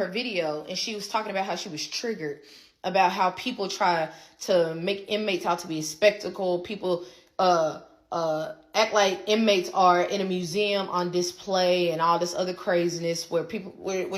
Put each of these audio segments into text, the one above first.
her video, and she was talking about how she was triggered about how people try to make inmates out to be a spectacle. People act like inmates are in a museum on display and all this other craziness where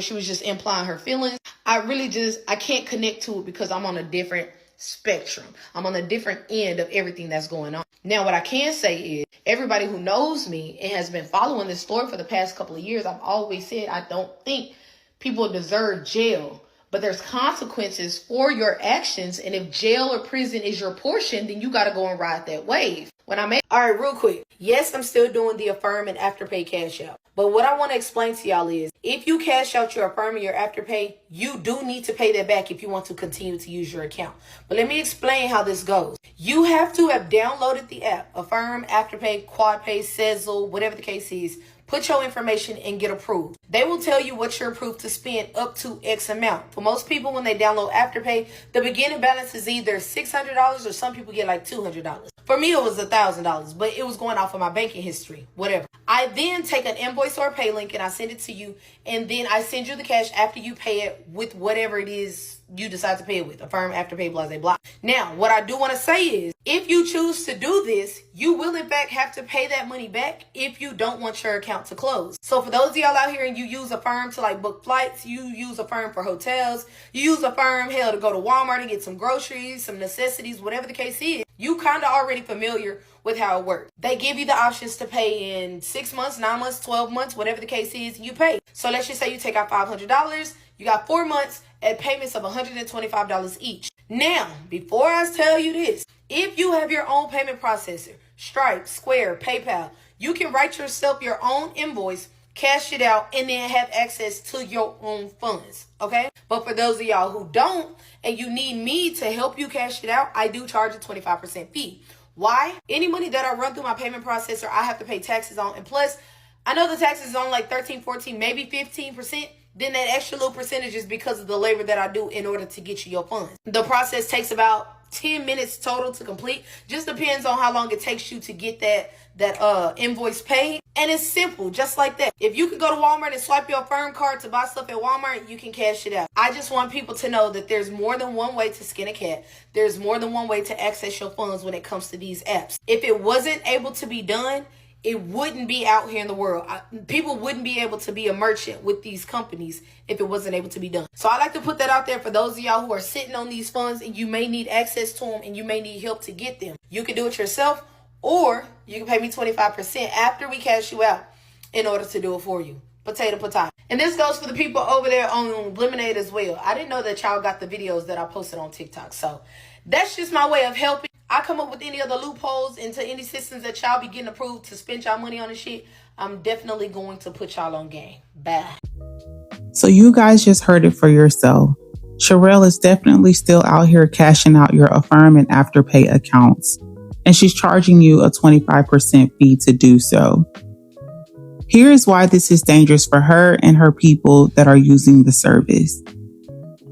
she was just implying her feelings. I can't connect to it because I'm on a different spectrum. I'm on a different end of everything that's going on. Now, what I can say is everybody who knows me and has been following this story for the past couple of years, I've always said I don't think people deserve jail, but there's consequences for your actions. And if jail or prison is your portion, then you got to go and ride that wave. All right, real quick. Yes, I'm still doing the Affirm and Afterpay cash out. But what I want to explain to y'all is if you cash out your Affirm and your Afterpay, you do need to pay that back if you want to continue to use your account. But let me explain how this goes. You have to have downloaded the app, Affirm, Afterpay, QuadPay, Sezzle, whatever the case is. Put your information and get approved. They will tell you what you're approved to spend up to X amount. For most people, when they download Afterpay, the beginning balance is either $600 or some people get like $200. For me, it was $1,000, but it was going off of my banking history, whatever. I then take an invoice or a pay link and I send it to you, and then I send you the cash after you pay it with whatever it is you decide to pay it with. Affirm, Afterpay, blah, blah, blah. Now, what I do want to say is, if you choose to do this, you will in fact have to pay that money back if you don't want your account to close. So for those of y'all out here and you use Affirm to like book flights, you use Affirm for hotels, you use Affirm, hell, to go to Walmart and get some groceries, some necessities, whatever the case is, you kind of already familiar with how it works. They give you the options to pay in 6 months, 9 months, 12 months, whatever the case is, you pay. So let's just say you take out $500, you got 4 months at payments of $125 each. Now, before I tell you this, if you have your own payment processor, Stripe, Square, PayPal, you can write yourself your own invoice, cash it out, and then have access to your own funds, okay? But for those of y'all who don't, and you need me to help you cash it out, I do charge a 25% fee. Why? Any money that I run through my payment processor, I have to pay taxes on. And plus, I know the taxes is on like 13, 14, maybe 15%. Then that extra little percentage is because of the labor that I do in order to get you your funds. The process takes about 10 minutes total to complete. Just depends on how long it takes you to get that invoice paid. And it's simple, just like that. If you could go to Walmart and swipe your Affirm card to buy stuff at Walmart, you can cash it out. I just want people to know that there's more than one way to skin a cat. There's more than one way to access your funds when it comes to these apps. If it wasn't able to be done, it wouldn't be out here in the world. People wouldn't be able to be a merchant with these companies if it wasn't able to be done. So I like to put that out there for those of y'all who are sitting on these funds and you may need access to them and you may need help to get them. You can do it yourself, or you can pay me 25% after we cash you out in order to do it for you. Potato. And this goes for the people over there on Lemonade as well. I didn't know that y'all got the videos that I posted on TikTok. So that's just my way of helping. I come up with any other loopholes into any systems that y'all be getting approved to spend y'all money on and shit, I'm definitely going to put y'all on game. Bye. So you guys just heard it for yourself. Sherell is definitely still out here cashing out your Affirm and Afterpay accounts, and she's charging you a 25% fee to do so. Here is why this is dangerous for her and her people that are using the service.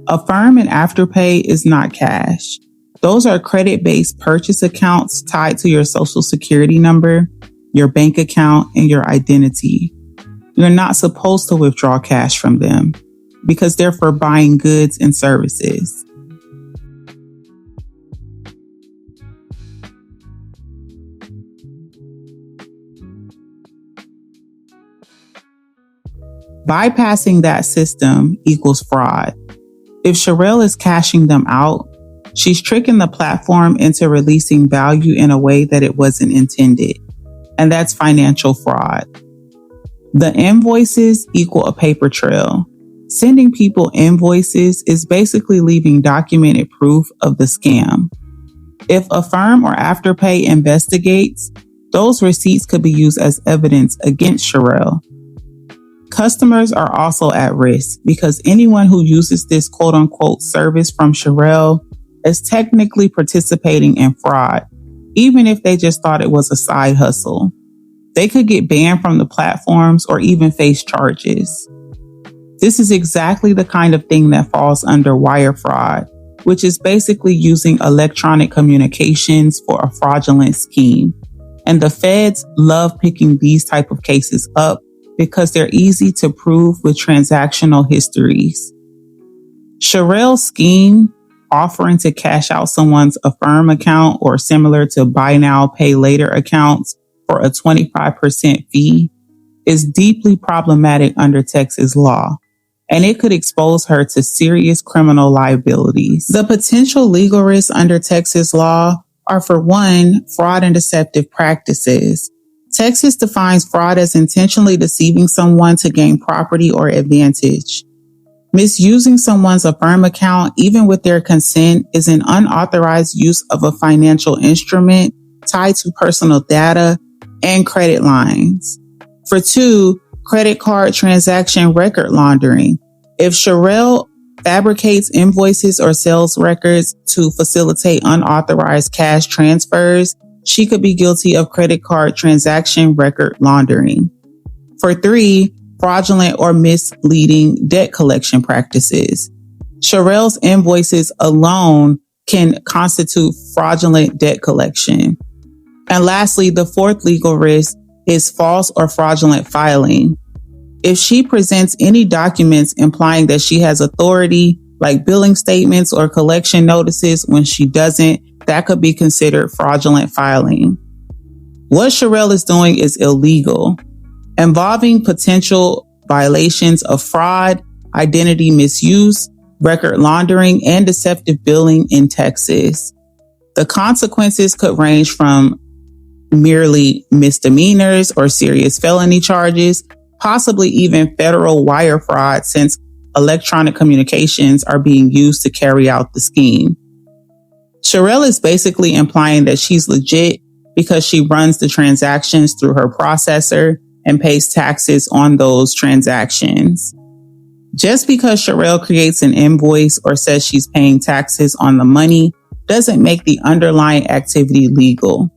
Affirm and Afterpay is not cash. Those are credit-based purchase accounts tied to your social security number, your bank account, and your identity. You're not supposed to withdraw cash from them because they're for buying goods and services. Bypassing that system equals fraud. If Sherell is cashing them out, she's tricking the platform into releasing value in a way that it wasn't intended. And that's financial fraud. The invoices equal a paper trail. Sending people invoices is basically leaving documented proof of the scam. If Affirm or Afterpay investigates, those receipts could be used as evidence against Sherell. Customers are also at risk because anyone who uses this quote-unquote service from Sherell is technically participating in fraud, even if they just thought it was a side hustle. They could get banned from the platforms or even face charges. This is exactly the kind of thing that falls under wire fraud, which is basically using electronic communications for a fraudulent scheme. And the feds love picking these type of cases up because they're easy to prove with transactional histories. Sherell's scheme, offering to cash out someone's Affirm account or similar to buy now, pay later accounts for a 25% fee, is deeply problematic under Texas law, and it could expose her to serious criminal liabilities. The potential legal risks under Texas law are, for one, fraud and deceptive practices. Texas defines fraud as intentionally deceiving someone to gain property or advantage. Misusing someone's Affirm account, even with their consent, is an unauthorized use of a financial instrument tied to personal data and credit lines. For two, credit card transaction record laundering. If Sherell fabricates invoices or sales records to facilitate unauthorized cash transfers, she could be guilty of credit card transaction record laundering. For three, fraudulent or misleading debt collection practices. Sherell's invoices alone can constitute fraudulent debt collection. And lastly, the fourth legal risk is false or fraudulent filing. If she presents any documents implying that she has authority, like billing statements or collection notices, when she doesn't, that could be considered fraudulent filing. What Sherell is doing is illegal, involving potential violations of fraud, identity misuse, record laundering, and deceptive billing in Texas. The consequences could range from merely misdemeanors or serious felony charges, possibly even federal wire fraud, since electronic communications are being used to carry out the scheme. Sherell is basically implying that she's legit because she runs the transactions through her processor and pays taxes on those transactions. Just because Sherell creates an invoice or says she's paying taxes on the money doesn't make the underlying activity legal.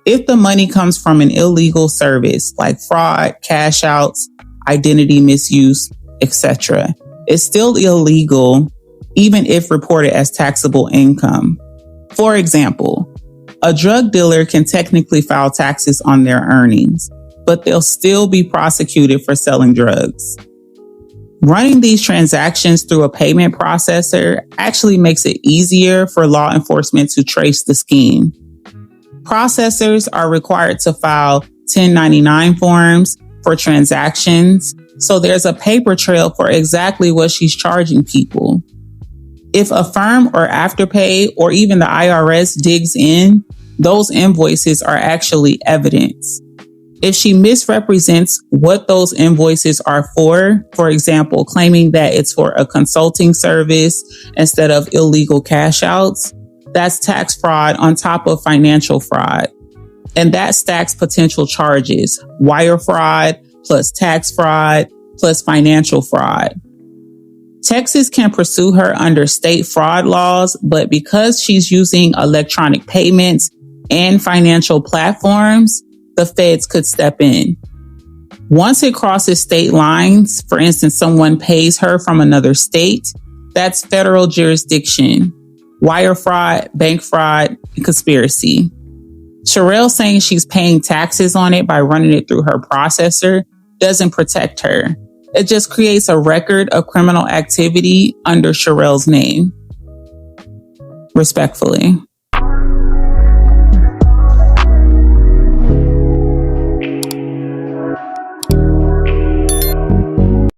If the money comes from an illegal service like fraud, cash outs, identity misuse, etc., it's still illegal even if reported as taxable income. For example, a drug dealer can technically file taxes on their earnings, but they'll still be prosecuted for selling drugs. Running these transactions through a payment processor actually makes it easier for law enforcement to trace the scheme. Processors are required to file 1099 forms for transactions, so there's a paper trail for exactly what she's charging people. If Affirm or Afterpay or even the IRS digs in, those invoices are actually evidence. If she misrepresents what those invoices are for example, claiming that it's for a consulting service instead of illegal cash outs, that's tax fraud on top of financial fraud. And that stacks potential charges: wire fraud plus tax fraud plus financial fraud. Texas can pursue her under state fraud laws, but because she's using electronic payments and financial platforms, the feds could step in. Once it crosses state lines, for instance, someone pays her from another state, that's federal jurisdiction. Wire fraud, bank fraud, and conspiracy. Sherell saying she's paying taxes on it by running it through her processor doesn't protect her. It just creates a record of criminal activity under Sherell's name. Respectfully.